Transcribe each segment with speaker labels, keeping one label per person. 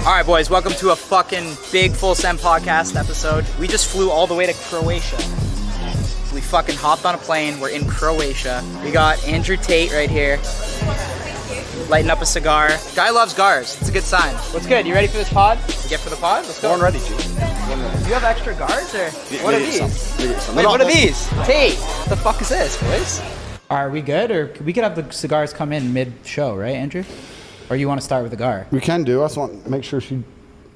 Speaker 1: All right, boys, welcome to a fucking big Full Send podcast episode. We just flew all the way to Croatia. We fucking hopped on a plane. We're in Croatia. We got Andrew Tate right here. Lighting up a cigar. Guy loves gars. It's a good sign. What's good? You ready for this pod? You get for the pod? Let's go.
Speaker 2: Born ready, G.
Speaker 1: Do you have extra gars or what are these?
Speaker 2: Wait,
Speaker 1: what are these? Tate, what the fuck is this, boys? Are we good? Or we could have the cigars come in mid-show, right, Andrew? Or you want to start with the gar?
Speaker 2: We can do. I just want to make sure she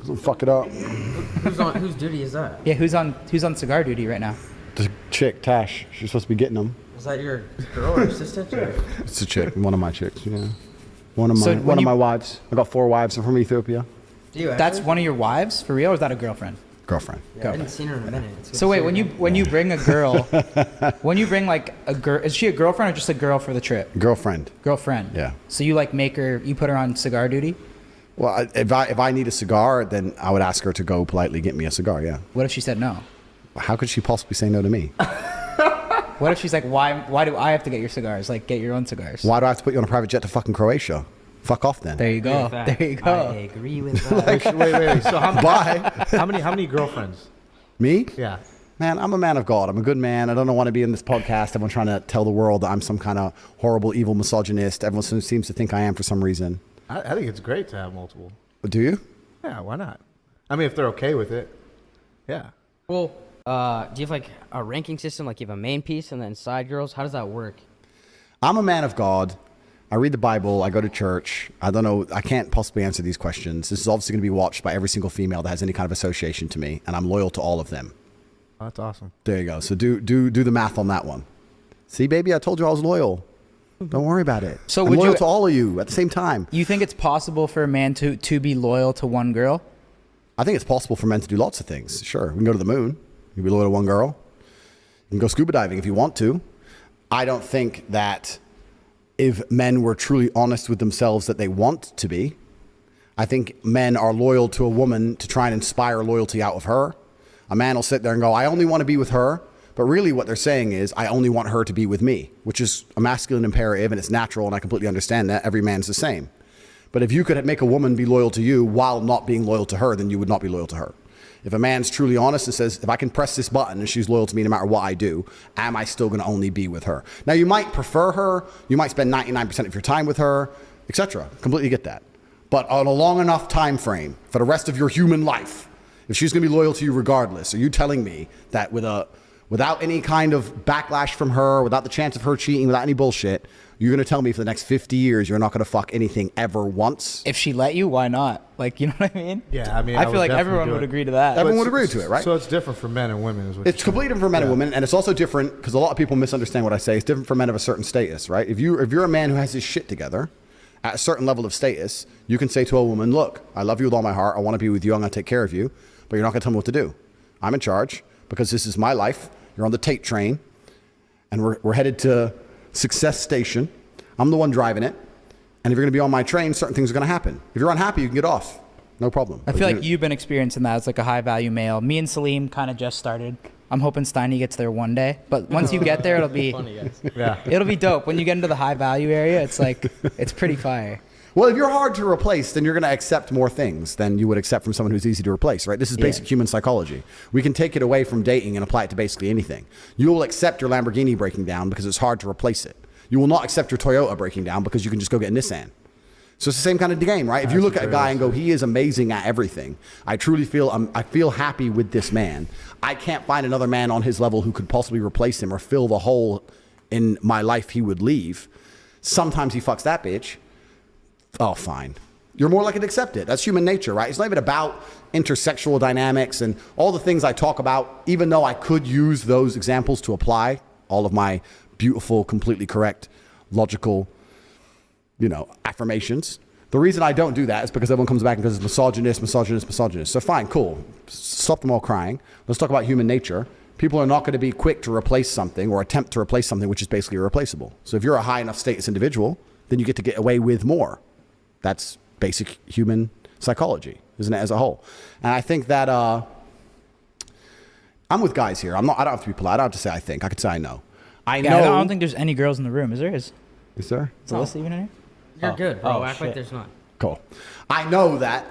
Speaker 2: doesn't fuck it up.
Speaker 3: Whose duty is that?
Speaker 1: Yeah, who's on cigar duty right now?
Speaker 2: The chick, Tash. She's supposed to be getting them.
Speaker 3: Was that your girl or assistant? Or?
Speaker 2: It's a chick. One of my chicks. Yeah. One of my wives. I got 4 wives. I'm from Ethiopia.
Speaker 3: Do you actually?
Speaker 1: That's one of your wives for real, or is that a girlfriend?
Speaker 2: Girlfriend.
Speaker 3: Yeah, I hadn't seen her in a minute.
Speaker 1: So wait, when you bring a girl, when you bring like a girl, is she a girlfriend or just a girl for the trip?
Speaker 2: Girlfriend.
Speaker 1: Girlfriend.
Speaker 2: Yeah.
Speaker 1: So you like you put her on cigar duty?
Speaker 2: Well, if I need a cigar, then I would ask her to go politely get me a cigar. Yeah.
Speaker 1: What if she said no?
Speaker 2: How could she possibly say no to me?
Speaker 1: What if she's like, why do I have to get your cigars? Like, get your own cigars.
Speaker 2: Why do I have to put you on a private jet to fucking Croatia? Fuck off then.
Speaker 1: There you go. There you go.
Speaker 3: I agree with that.
Speaker 4: Actually, wait. So
Speaker 2: Bye.
Speaker 4: how many girlfriends?
Speaker 2: Me?
Speaker 4: Yeah.
Speaker 2: Man, I'm a man of God. I'm a good man. I don't want to be in this podcast. Everyone trying to tell the world that I'm some kind of horrible, evil misogynist. Everyone seems to think I am for some reason.
Speaker 4: I think it's great to have multiple.
Speaker 2: Do you?
Speaker 4: Yeah, why not? I mean, if they're okay with it. Yeah.
Speaker 3: Well, do you have like a ranking system? Like you have a main piece and then side girls? How does that work?
Speaker 2: I'm a man of God. I read the Bible. I go to church. I don't know. I can't possibly answer these questions. This is obviously going to be watched by every single female that has any kind of association to me, and I'm loyal to all of them.
Speaker 4: Oh, that's awesome.
Speaker 2: There you go. So do the math on that one. See, baby, I told you I was loyal. Don't worry about it.
Speaker 1: So
Speaker 2: I'm
Speaker 1: would
Speaker 2: loyal
Speaker 1: you-
Speaker 2: to all of you at the same time.
Speaker 1: You think it's possible for a man to be loyal to one girl?
Speaker 2: I think it's possible for men to do lots of things. Sure, we can go to the moon. You can be loyal to one girl. You can go scuba diving if you want to. I don't think that if men were truly honest with themselves that they want to be, I think men are loyal to a woman to try and inspire loyalty out of her. A man will sit there and go, I only want to be with her. But really what they're saying is, I only want her to be with me, which is a masculine imperative and it's natural. And I completely understand that. Every man's the same. But if you could make a woman be loyal to you while not being loyal to her, then you would not be loyal to her. If a man's truly honest and says, if I can press this button and she's loyal to me no matter what I do, am I still going to only be with her? Now, you might prefer her. You might spend 99% of your time with her, etc. Completely get that. But on a long enough time frame for the rest of your human life, if she's going to be loyal to you regardless, are you telling me that without any kind of backlash from her, without the chance of her cheating, without any bullshit, you're going to tell me for the next 50 years you're not going to fuck anything ever once?
Speaker 1: If she let you, why not? Like, you know what I mean?
Speaker 4: Yeah, I mean,
Speaker 1: I
Speaker 4: I
Speaker 1: feel
Speaker 4: would
Speaker 1: like
Speaker 4: definitely
Speaker 1: everyone
Speaker 4: do
Speaker 1: would
Speaker 4: it.
Speaker 1: agree to that.
Speaker 2: Everyone would agree to it, right?
Speaker 4: So it's different for men and women, is what
Speaker 2: It's completely different for men and women, and it's also different because a lot of people misunderstand what I say. It's different for men of a certain status, right? If you're a man who has his shit together at a certain level of status, you can say to a woman, look, I love you with all my heart. I want to be with you. I'm going to take care of you, but you're not going to tell me what to do. I'm in charge because this is my life. You're on the Tate train, and we're headed to Success Station. I'm the one driving it, and if you're going to be on my train, certain things are going to happen. If you're unhappy, you can get off. No problem.
Speaker 1: I feel like you've been experiencing that as like a high value male. Me and Salim kind of just started. I'm hoping Steiny gets there one day, but once you get there, it'll be
Speaker 4: Yeah.
Speaker 1: it'll be dope. When you get into the high value area, it's like it's pretty fire.
Speaker 2: Well, if you're hard to replace, then you're going to accept more things than you would accept from someone who's easy to replace, right? This is basic human psychology. We can take it away from dating and apply it to basically anything. You will accept your Lamborghini breaking down because it's hard to replace it. You will not accept your Toyota breaking down because you can just go get a Nissan. So it's the same kind of game, right? If you look at a guy and go, he is amazing at everything. I truly feel, I feel happy with this man. I can't find another man on his level who could possibly replace him or fill the hole in my life he would leave. Sometimes he fucks that bitch. Oh, fine. You're more likely to accept it. That's human nature, right? It's not even about intersexual dynamics and all the things I talk about, even though I could use those examples to apply all of my beautiful, completely correct, logical, affirmations. The reason I don't do that is because everyone comes back and goes, misogynist. So fine, cool. Stop them all crying. Let's talk about human nature. People are not going to be quick to replace something or attempt to replace something which is basically irreplaceable. So if you're a high enough status individual, then you get to get away with more. That's basic human psychology, isn't it, as a whole? And I think that I'm with guys here. I don't have to be polite. I don't have to say I think. I could say I know. I know.
Speaker 1: I don't think there's any girls in the room. Is there? Is
Speaker 2: there?
Speaker 1: Alyssa even in here?
Speaker 3: You're good, bro.
Speaker 1: Oh,
Speaker 3: Act
Speaker 1: shit.
Speaker 3: like there's not.
Speaker 2: Cool. I know that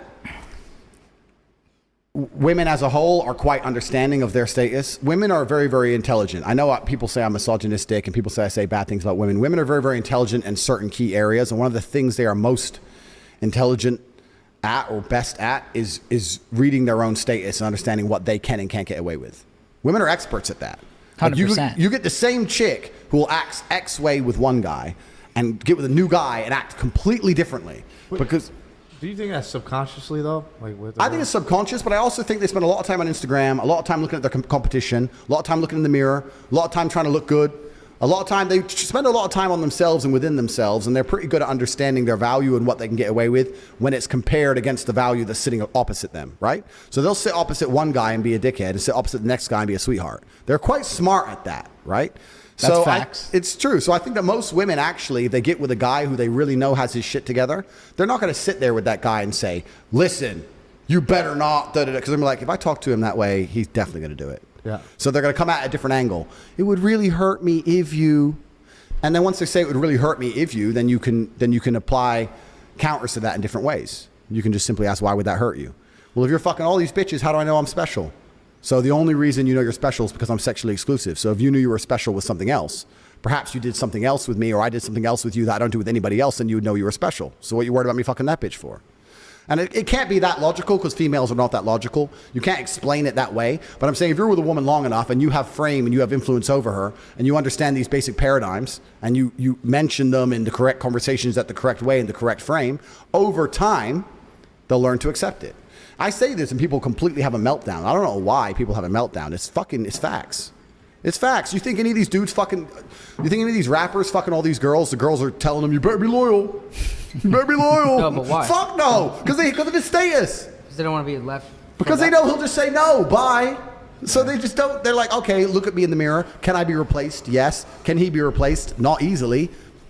Speaker 2: women as a whole are quite understanding of their status. Women are very, very intelligent. I know people say I'm misogynistic and people say I say bad things about women. Women are very, very intelligent in certain key areas. And one of the things they are most intelligent at or best at is reading their own status and understanding what they can and can't get away with. Women are experts at that. Like
Speaker 1: 100%.
Speaker 2: You get the same chick who will act X way with one guy and get with a new guy and act completely differently. Because
Speaker 4: Do you think that's subconsciously though? Like with
Speaker 2: I think it's subconscious, but I also think they spend a lot of time on Instagram, a lot of time looking at their competition, a lot of time looking in the mirror, a lot of time trying to look good. A lot of time, they spend a lot of time on themselves and within themselves, and they're pretty good at understanding their value and what they can get away with when it's compared against the value that's sitting opposite them, right? So they'll sit opposite one guy and be a dickhead and sit opposite the next guy and be a sweetheart. They're quite smart at that, right?
Speaker 1: That's facts.
Speaker 2: It's true. So I think that most women actually, if they get with a guy who they really know has his shit together, they're not going to sit there with that guy and say, listen, you better not, because they're like, if I talk to him that way, he's definitely going to do it.
Speaker 4: Yeah.
Speaker 2: So they're going to come at a different angle. It would really hurt me if you, and then once they say it would really hurt me if you, then you can apply counters to that in different ways. You can just simply ask, why would that hurt you? Well, if you're fucking all these bitches, how do I know I'm special? So the only reason you know you're special is because I'm sexually exclusive. So if you knew you were special with something else, perhaps you did something else with me, or I did something else with you that I don't do with anybody else, and you would know you were special. So what you worried about me fucking that bitch for? And it can't be that logical because females are not that logical. You can't explain it that way. But I'm saying if you're with a woman long enough and you have frame and you have influence over her and you understand these basic paradigms and you mention them in the correct conversations at the correct way in the correct frame, over time, they'll learn to accept it. I say this and people completely have a meltdown. I don't know why people have a meltdown. It's facts. It's facts. You think any of these dudes you think any of these rappers fucking all these girls, the girls are telling them, you better be loyal. You better be loyal.
Speaker 3: No, but why?
Speaker 2: Fuck no. Because of his status.
Speaker 3: Because they don't want to be left.
Speaker 2: Because they know he'll just say no, bye. So they just don't, they're like, okay, look at me in the mirror. Can I be replaced? Yes. Can he be replaced? Not easily.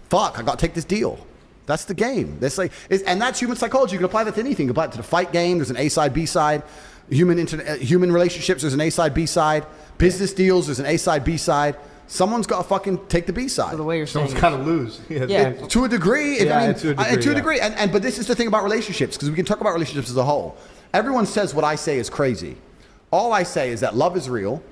Speaker 2: Fuck, I got to take this deal. That's the game. And that's human psychology. You can apply that to anything. You can apply it to the fight game. There's an A side, B side. Human relationships, there's an A side, B side. Business deals, there's an A side, B side. Someone's got to fucking take the B side.
Speaker 3: So the way you're saying,
Speaker 4: someone's got to lose.
Speaker 3: Yeah.
Speaker 2: To a degree. To a degree. But this is the thing about relationships, because we can talk about relationships as a whole. Everyone says what I say is crazy. All I say is that love is real.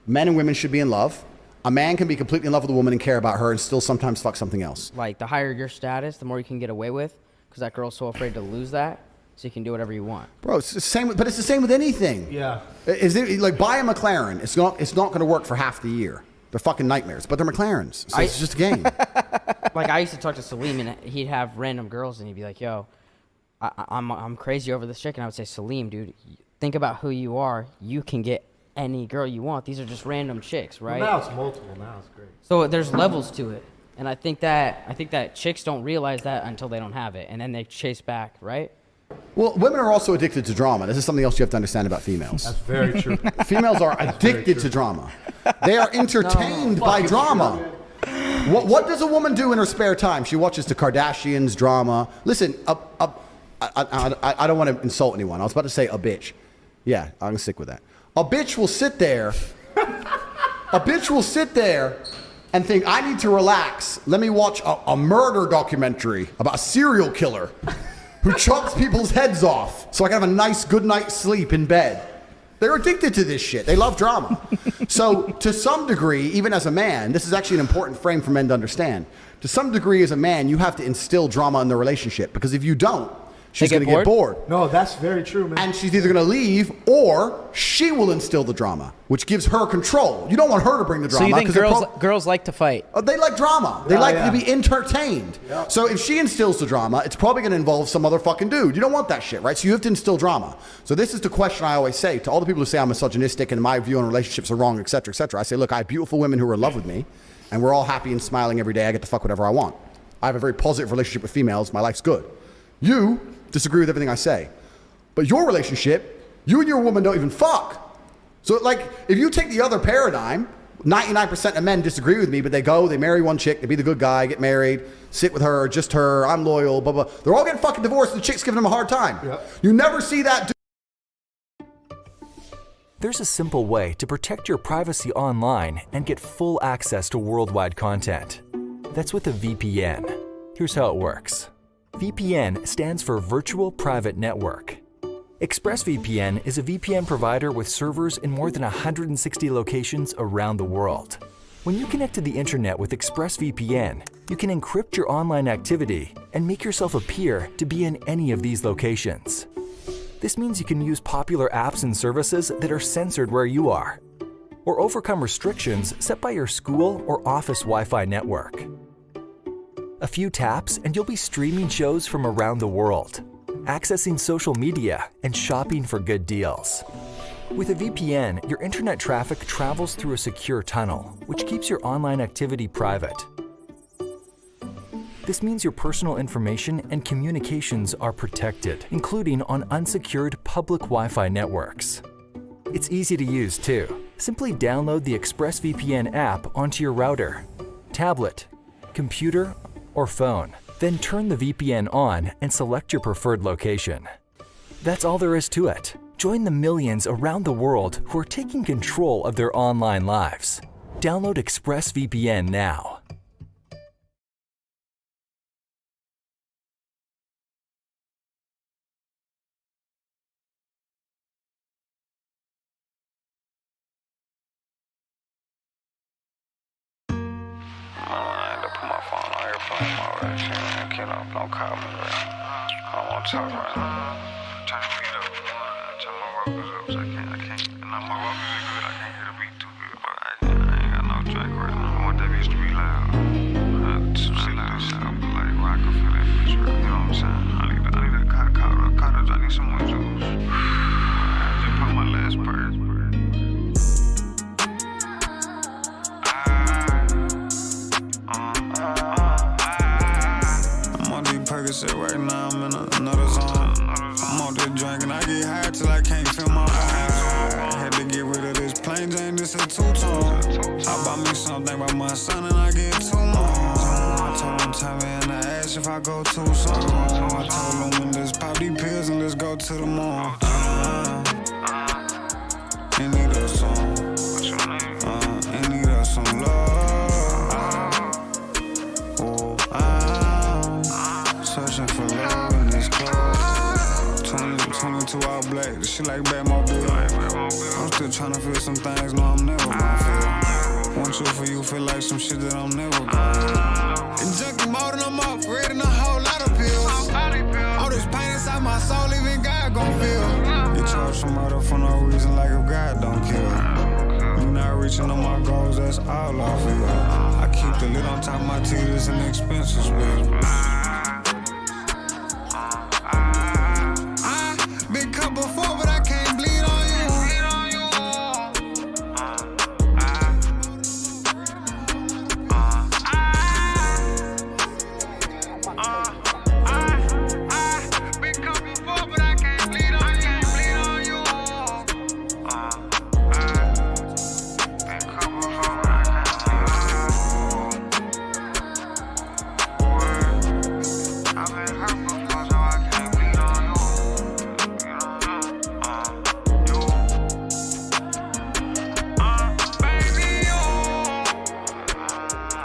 Speaker 2: Men and women should be in love. A man can be completely in love with a woman and care about her and still sometimes fuck something else.
Speaker 3: like the higher your status, the more you can get away with, because that girl's so afraid to lose that, so you can do whatever you want.
Speaker 2: Bro, it's the same. But it's the same with anything.
Speaker 4: Yeah.
Speaker 2: Is it like buy a McLaren? It's not going to work for half the year. They're fucking nightmares, but they're McLarens. So it's just a game.
Speaker 3: Like I used to talk to Salim, and he'd have random girls, and he'd be like, "Yo, I'm crazy over this chick," and I would say, "Salim, dude, think about who you are. You can get any girl you want. These are just random chicks, right?"
Speaker 4: Well, now it's multiple. Now it's great.
Speaker 3: So there's levels to it, and I think that chicks don't realize that until they don't have it, and then they chase back, right?
Speaker 2: Well, women are also addicted to drama. This is something else you have to understand about females.
Speaker 4: That's very true.
Speaker 2: Females are addicted to drama. They are entertained by drama. What does a woman do in her spare time? She watches the Kardashians drama. Listen, I don't want to insult anyone. I was about to say a bitch. Yeah, I'm going to stick with that. A bitch will sit there. A bitch will sit there and think, I need to relax. Let me watch a murder documentary about a serial killer who chops people's heads off so I can have a nice good night's sleep in bed. They're addicted to this shit. They love drama. So to some degree, even as a man, this is actually an important frame for men to understand. To some degree as a man, you have to instill drama in the relationship, because if you don't, she's going to get bored.
Speaker 4: No, that's very true, man.
Speaker 2: And she's either going to leave or she will instill the drama, which gives her control. You don't want her to bring the drama.
Speaker 1: So you think girls like to fight?
Speaker 2: They like drama. They like to be entertained. Yeah. So if she instills the drama, it's probably going to involve some other fucking dude. You don't want that shit, right? So you have to instill drama. So this is the question I always say to all the people who say I'm misogynistic and my view on relationships are wrong, et cetera, et cetera. I say, look, I have beautiful women who are in love with me, and we're all happy and smiling every day. I get to fuck whatever I want. I have a very positive relationship with females. My life's good. You disagree with everything I say. But your relationship, you and your woman don't even fuck. So like, if you take the other paradigm, 99% of men disagree with me, but they marry one chick, they be the good guy, get married, sit with her, just her, I'm loyal, blah, blah. They're all getting fucking divorced and the chick's giving them a hard time. Yep. You never see that
Speaker 5: There's a simple way to protect your privacy online and get full access to worldwide content. That's with a VPN. Here's how it works. VPN stands for Virtual Private Network. ExpressVPN is a VPN provider with servers in more than 160 locations around the world. When you connect to the internet with ExpressVPN, you can encrypt your online activity and make yourself appear to be in any of these locations. This means you can use popular apps and services that are censored where you are, or overcome restrictions set by your school or office Wi-Fi network. A few taps and you'll be streaming shows from around the world, accessing social media, and shopping for good deals. With a VPN, your internet traffic travels through a secure tunnel, which keeps your online activity private. This means your personal information and communications are protected, including on unsecured public Wi-Fi networks. It's easy to use too. Simply download the ExpressVPN app onto your router, tablet, computer, or phone. Then turn the VPN on and select your preferred location. That's all there is to it. Join the millions around the world who are taking control of their online lives. Download ExpressVPN now.
Speaker 6: Don't call me, right? I don't want to talk right now. Turn the beat up. Turn my rockers up so I can't. And my rockers is good, I can't hear the beat too good. But I ain't got no track right now. I want that bitch to be loud. Some shit like this, I'll be like, well, I can feel that bitch, right? You know what I'm saying? I need that cottage, I need some more juice. I just put my last purse. Percocet right now, I'm in another zone. I'm on this drink and I get high till I can't feel my eyes. Had to get rid of this plain Jane, this a two-tone. I bought me something by my son and I get two more. I told him tell me in the ass if I go too soon. I told him let's pop these pills and let's go to the moon. In need of some, in need of some love. Searching for love in this club. 22 all black, this shit like Batmobile. I'm still tryna feel some things, no I'm never gonna feel. Want you for you, feel like some shit that I'm never gonna feel. In junkie mode and I'm off, reading a whole lot of pills. All this pain inside my soul, even God gon' feel. You charge some murder for no reason, like if God don't kill. You not reaching on my goals, that's all I feel. I keep the lid on top of my teeth, it's an expensive spill.